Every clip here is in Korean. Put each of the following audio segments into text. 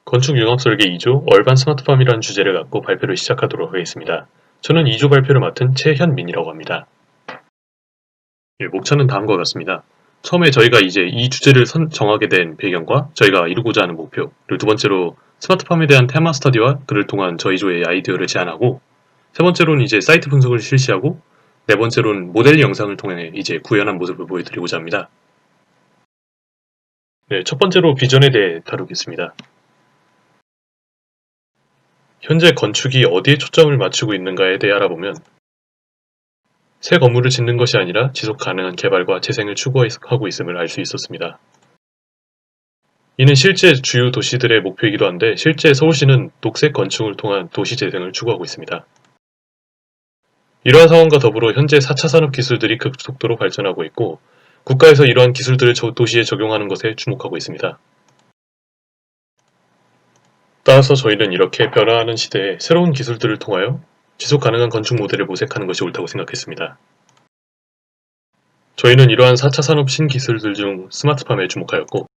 건축 융합설계 2조 얼반 스마트팜이라는 주제를 갖고 발표를 시작하도록 하겠습니다. 저는 2조 발표를 맡은 최현민이라고 합니다. 목차는 다음과 같습니다. 처음에 저희가 이제 이 주제를 정하게 된 배경과 저희가 이루고자 하는 목표, 그리고 두 번째로 스마트팜에 대한 테마 스터디와 그를 통한 저희 조의 아이디어를 제안하고, 세 번째로는 이제 사이트 분석을 실시하고, 네 번째로는 모델 영상을 통해 이제 구현한 모습을 보여드리고자 합니다. 첫 번째로 비전에 대해 다루겠습니다. 현재 건축이 어디에 초점을 맞추고 있는가에 대해 알아보면 새 건물을 짓는 것이 아니라 지속 가능한 개발과 재생을 추구하고 있음을 알 수 있었습니다. 이는 실제 주요 도시들의 목표이기도 한데 실제 서울시는 녹색 건축을 통한 도시 재생을 추구하고 있습니다. 이러한 상황과 더불어 현재 4차 산업 기술들이 급속도로 발전하고 있고 국가에서 이러한 기술들을 도시에 적용하는 것에 주목하고 있습니다. 따라서 저희는 이렇게 변화하는 시대에 새로운 기술들을 통하여 지속 가능한 건축 모델을 모색하는 것이 옳다고 생각했습니다. 저희는 이러한 4차 산업 신기술들 중 스마트팜에 주목하였고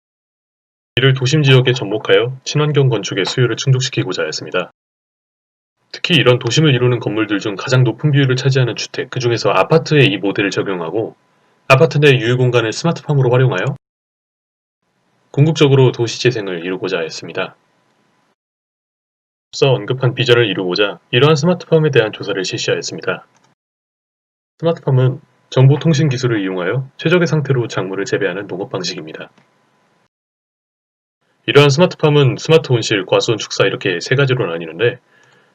이를 도심 지역에 접목하여 친환경 건축의 수요를 충족시키고자 하였습니다. 특히 이런 도심을 이루는 건물들 중 가장 높은 비율을 차지하는 주택, 그 중에서 아파트에 이 모델을 적용하고 아파트 내 유휴 공간을 스마트팜으로 활용하여 궁극적으로 도시 재생을 이루고자 하였습니다. 앞서 언급한 비전을 이루고자 이러한 스마트팜에 대한 조사를 실시하였습니다. 스마트팜은 정보통신 기술을 이용하여 최적의 상태로 작물을 재배하는 농업 방식입니다. 이러한 스마트팜은 스마트 온실, 과수원 축사 이렇게 세 가지로 나뉘는데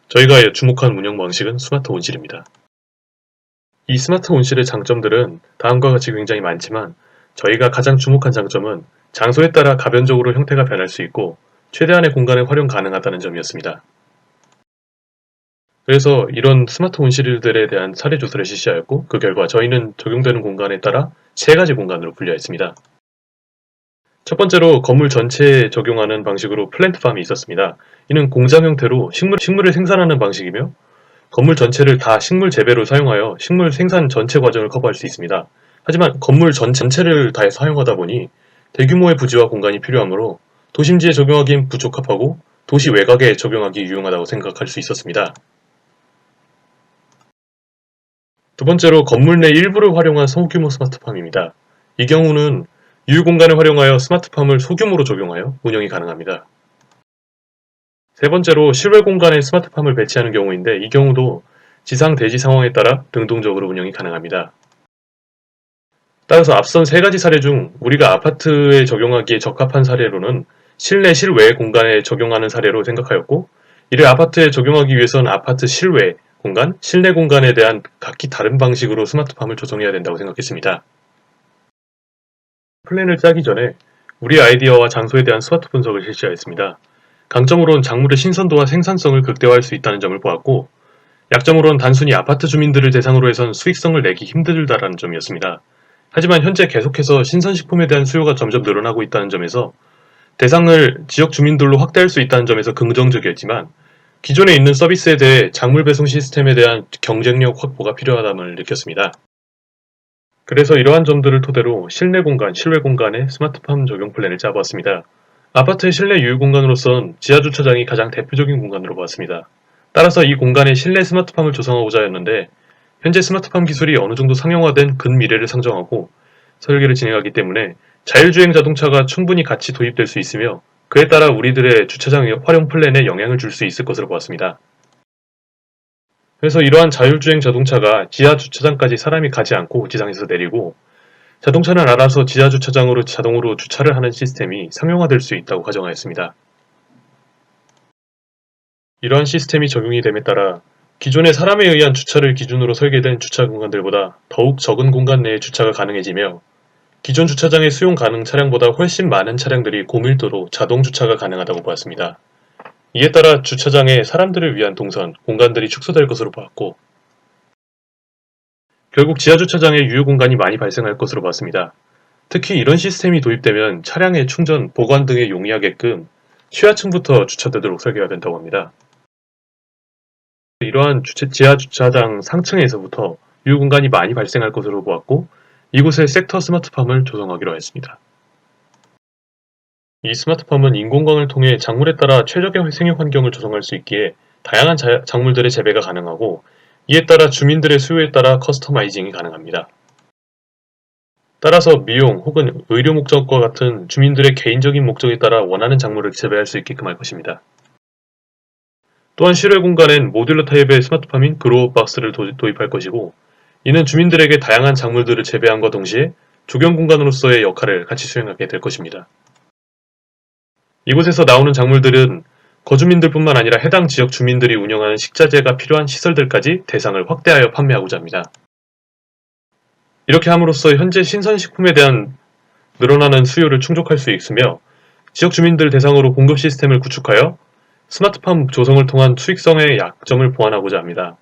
저희가 주목한 운영 방식은 스마트 온실입니다. 이 스마트 온실의 장점들은 다음과 같이 굉장히 많지만 저희가 가장 주목한 장점은 장소에 따라 가변적으로 형태가 변할 수 있고 최대한의 공간을 활용 가능하다는 점이었습니다. 그래서 이런 스마트 온실들에 대한 사례 조사를 실시하였고 그 결과 저희는 적용되는 공간에 따라 세 가지 공간으로 분류했습니다. 첫 번째로 건물 전체에 적용하는 방식으로 플랜트팜이 있었습니다. 이는 공장 형태로 식물을 생산하는 방식이며 건물 전체를 다 식물 재배로 사용하여 식물 생산 전체 과정을 커버할 수 있습니다. 하지만 건물 전체를 다 사용하다 보니 대규모의 부지와 공간이 필요하므로 도심지에 적용하기엔 부적합하고 도시 외곽에 적용하기 유용하다고 생각할 수 있었습니다. 두 번째로 건물 내 일부를 활용한 소규모 스마트팜입니다. 이 경우는 유휴 공간을 활용하여 스마트팜을 소규모로 적용하여 운영이 가능합니다. 세 번째로 실외 공간에 스마트팜을 배치하는 경우인데 이 경우도 지상 대지 상황에 따라 능동적으로 운영이 가능합니다. 따라서 앞선 세 가지 사례 중 우리가 아파트에 적용하기에 적합한 사례로는 실내 실외 공간에 적용하는 사례로 생각하였고 이를 아파트에 적용하기 위해서는 아파트 실외 공간, 실내 공간에 대한 각기 다른 방식으로 스마트팜을 조성해야 된다고 생각했습니다. 플랜을 짜기 전에 우리 아이디어와 장소에 대한 스와트 분석을 실시하였습니다. 강점으로는 작물의 신선도와 생산성을 극대화할 수 있다는 점을 보았고 약점으로는 단순히 아파트 주민들을 대상으로 해선 수익성을 내기 힘들다라는 점이었습니다. 하지만 현재 계속해서 신선식품에 대한 수요가 점점 늘어나고 있다는 점에서 대상을 지역 주민들로 확대할 수 있다는 점에서 긍정적이었지만 기존에 있는 서비스에 대해 작물 배송 시스템에 대한 경쟁력 확보가 필요하다는 느꼈습니다. 그래서 이러한 점들을 토대로 실내 공간, 실외 공간에 스마트팜 적용 플랜을 짜보았습니다. 아파트의 실내 유휴 공간으로선 지하주차장이 가장 대표적인 공간으로 보았습니다. 따라서 이 공간에 실내 스마트팜을 조성하고자 했는데 현재 스마트팜 기술이 어느 정도 상용화된 근미래를 상정하고 설계를 진행하기 때문에 자율주행 자동차가 충분히 같이 도입될 수 있으며 그에 따라 우리들의 주차장 활용 플랜에 영향을 줄 수 있을 것으로 보았습니다. 그래서 이러한 자율주행 자동차가 지하 주차장까지 사람이 가지 않고 지상에서 내리고 자동차는 알아서 지하 주차장으로 자동으로 주차를 하는 시스템이 상용화될 수 있다고 가정하였습니다. 이러한 시스템이 적용이 됨에 따라 기존의 사람에 의한 주차를 기준으로 설계된 주차 공간들보다 더욱 적은 공간 내에 주차가 가능해지며 기존 주차장의 수용 가능 차량보다 훨씬 많은 차량들이 고밀도로 자동 주차가 가능하다고 보았습니다. 이에 따라 주차장에 사람들을 위한 동선, 공간들이 축소될 것으로 보았고 결국 지하주차장에 유휴 공간이 많이 발생할 것으로 봤습니다. 특히 이런 시스템이 도입되면 차량의 충전, 보관 등에 용이하게끔 취하층부터 주차되도록 설계가 된다고 합니다. 이러한 지하주차장 상층에서부터 유휴 공간이 많이 발생할 것으로 보았고 이곳에 섹터 스마트팜을 조성하기로 했습니다. 이 스마트팜은 인공광을 통해 작물에 따라 최적의 생육 환경을 조성할 수 있기에 다양한 작물들의 재배가 가능하고, 이에 따라 주민들의 수요에 따라 커스터마이징이 가능합니다. 따라서 미용 혹은 의료 목적과 같은 주민들의 개인적인 목적에 따라 원하는 작물을 재배할 수 있게끔 할 것입니다. 또한 실외 공간엔 모듈러 타입의 스마트팜인 그로우박스를 도입할 것이고, 이는 주민들에게 다양한 작물들을 재배함과 동시에 조경 공간으로서의 역할을 같이 수행하게 될 것입니다. 이곳에서 나오는 작물들은 거주민들뿐만 아니라 해당 지역 주민들이 운영하는 식자재가 필요한 시설들까지 대상을 확대하여 판매하고자 합니다. 이렇게 함으로써 현재 신선식품에 대한 늘어나는 수요를 충족할 수 있으며, 지역 주민들 대상으로 공급 시스템을 구축하여 스마트팜 조성을 통한 수익성의 약점을 보완하고자 합니다.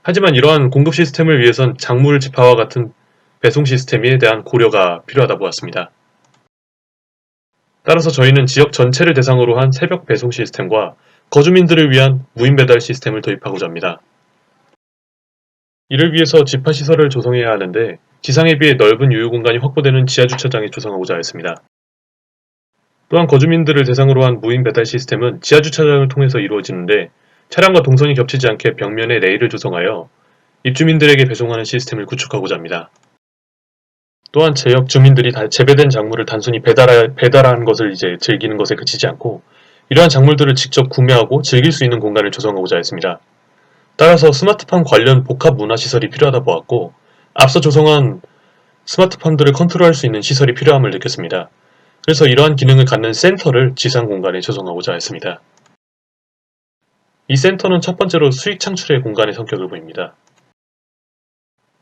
하지만 이러한 공급 시스템을 위해선 작물 집화와 같은 배송 시스템에 대한 고려가 필요하다고 보았습니다. 따라서 저희는 지역 전체를 대상으로 한 새벽 배송 시스템과 거주민들을 위한 무인 배달 시스템을 도입하고자 합니다. 이를 위해서 집화시설을 조성해야 하는데, 지상에 비해 넓은 유휴 공간이 확보되는 지하주차장에 조성하고자 했습니다. 또한 거주민들을 대상으로 한 무인 배달 시스템은 지하주차장을 통해서 이루어지는데, 차량과 동선이 겹치지 않게 벽면에 레일을 조성하여 입주민들에게 배송하는 시스템을 구축하고자 합니다. 또한 지역 주민들이 재배된 작물을 단순히 배달한 것을 즐기는 것에 그치지 않고, 이러한 작물들을 직접 구매하고 즐길 수 있는 공간을 조성하고자 했습니다. 따라서 스마트팜 관련 복합 문화시설이 필요하다 보았고, 앞서 조성한 스마트팜들을 컨트롤할 수 있는 시설이 필요함을 느꼈습니다. 그래서 이러한 기능을 갖는 센터를 지상 공간에 조성하고자 했습니다. 이 센터는 첫 번째로 수익 창출의 공간의 성격을 보입니다.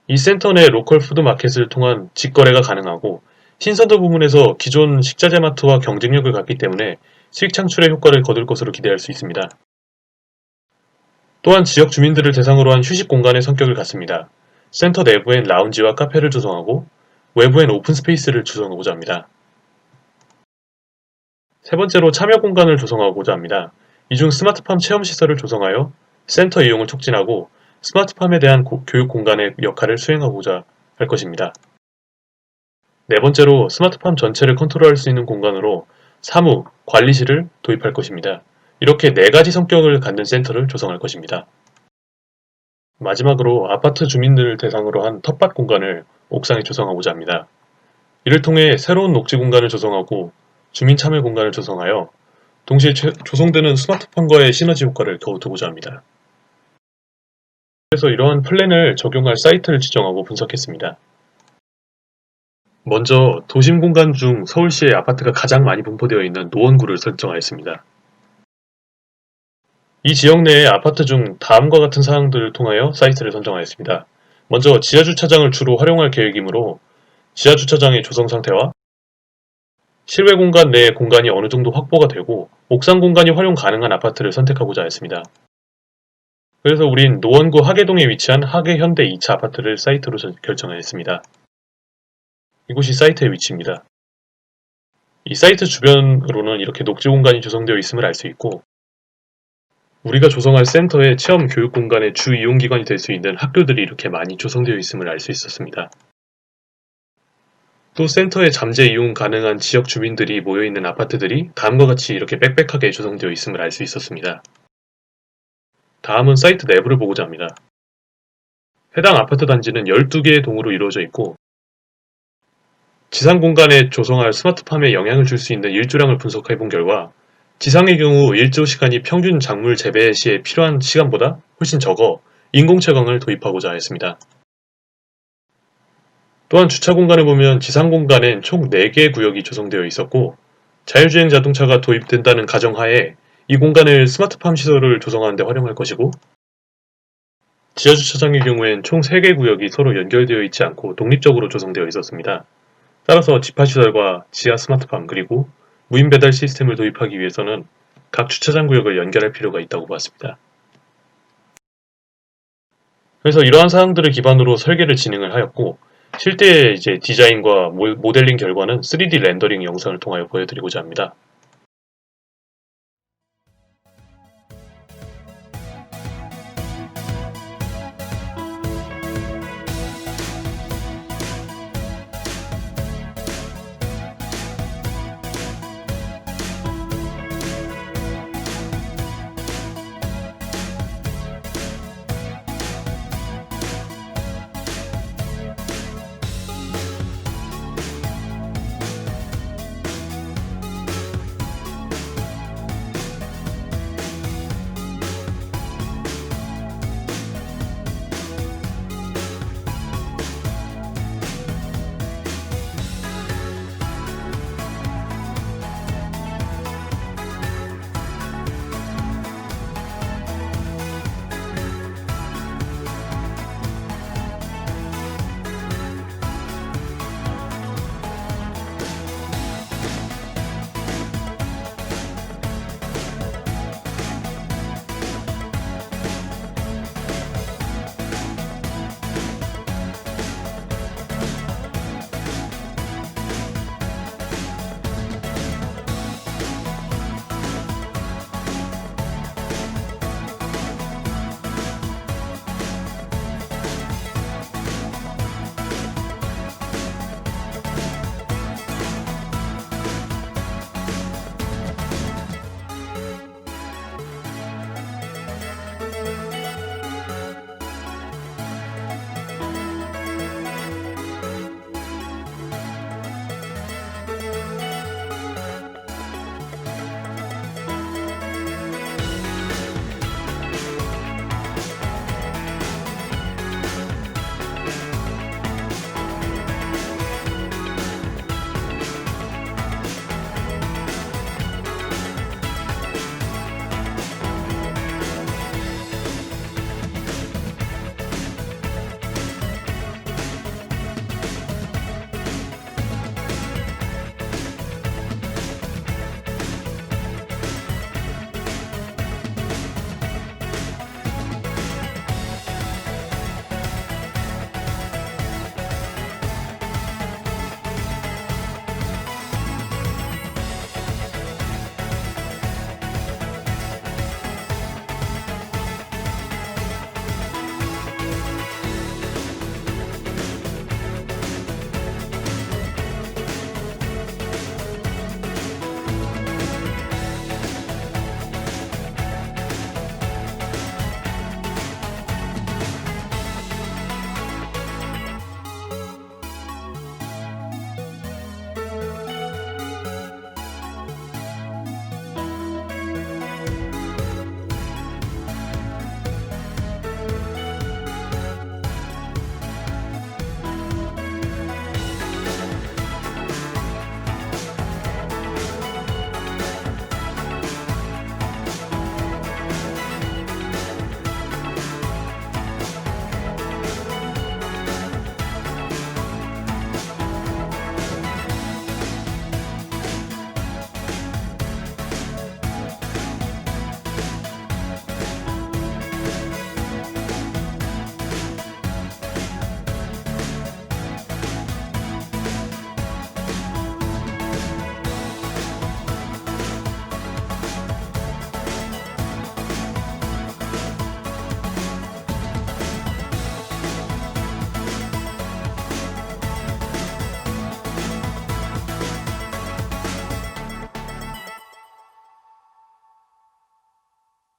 이 센터 내 로컬 푸드마켓을 통한 직거래가 가능하고, 신선도 부문에서 기존 식자재 마트와 경쟁력을 갖기 때문에 수익 창출의 효과를 거둘 것으로 기대할 수 있습니다. 또한 지역 주민들을 대상으로 한 휴식 공간의 성격을 갖습니다. 센터 내부엔 라운지와 카페를 조성하고, 외부엔 오픈 스페이스를 조성하고자 합니다. 세 번째로 참여 공간을 조성하고자 합니다. 이중 스마트팜 체험시설을 조성하여 센터 이용을 촉진하고, 스마트팜에 대한 교육 공간의 역할을 수행하고자 할 것입니다. 네 번째로 스마트팜 전체를 컨트롤할 수 있는 공간으로 사무, 관리실을 도입할 것입니다. 이렇게 네 가지 성격을 갖는 센터를 조성할 것입니다. 마지막으로 아파트 주민들을 대상으로 한 텃밭 공간을 옥상에 조성하고자 합니다. 이를 통해 새로운 녹지 공간을 조성하고 주민 참여 공간을 조성하여 동시에 조성되는 스마트팜과의 시너지 효과를 거두고자 합니다. 그래서 이러한 플랜을 적용할 사이트를 지정하고 분석했습니다. 먼저 도심 공간 중 서울시의 아파트가 가장 많이 분포되어 있는 노원구를 설정하였습니다. 이 지역 내의 아파트 중 다음과 같은 사항들을 통하여 사이트를 선정하였습니다. 먼저 지하주차장을 주로 활용할 계획이므로 지하주차장의 조성 상태와 실외 공간 내의 공간이 어느 정도 확보가 되고 옥상 공간이 활용 가능한 아파트를 선택하고자 했습니다. 그래서 우린 노원구 하계동에 위치한 하계현대 2차 아파트를 사이트로 결정하였습니다. 이곳이 사이트의 위치입니다. 이 사이트 주변으로는 이렇게 녹지 공간이 조성되어 있음을 알 수 있고, 우리가 조성할 센터의 체험 교육 공간의 주 이용기관이 될 수 있는 학교들이 이렇게 많이 조성되어 있음을 알 수 있었습니다. 또 센터에 잠재 이용 가능한 지역 주민들이 모여있는 아파트들이 다음과 같이 이렇게 빽빽하게 조성되어 있음을 알 수 있었습니다. 다음은 사이트 내부를 보고자 합니다. 해당 아파트 단지는 12개의 동으로 이루어져 있고, 지상 공간에 조성할 스마트팜에 영향을 줄 수 있는 일조량을 분석해 본 결과, 지상의 경우 일조 시간이 평균 작물 재배 시에 필요한 시간보다 훨씬 적어 인공채광을 도입하고자 했습니다. 또한 주차 공간을 보면 지상 공간엔 총 4개의 구역이 조성되어 있었고, 자율주행 자동차가 도입된다는 가정하에 이 공간을 스마트팜 시설을 조성하는 데 활용할 것이고, 지하주차장의 경우엔 총 3개 구역이 서로 연결되어 있지 않고 독립적으로 조성되어 있었습니다. 따라서 집화시설과 지하 스마트팜 그리고 무인 배달 시스템을 도입하기 위해서는 각 주차장 구역을 연결할 필요가 있다고 봤습니다. 그래서 이러한 사항들을 기반으로 설계를 진행을 하였고, 실제 디자인과 모델링 결과는 3D 렌더링 영상을 통하여 보여드리고자 합니다.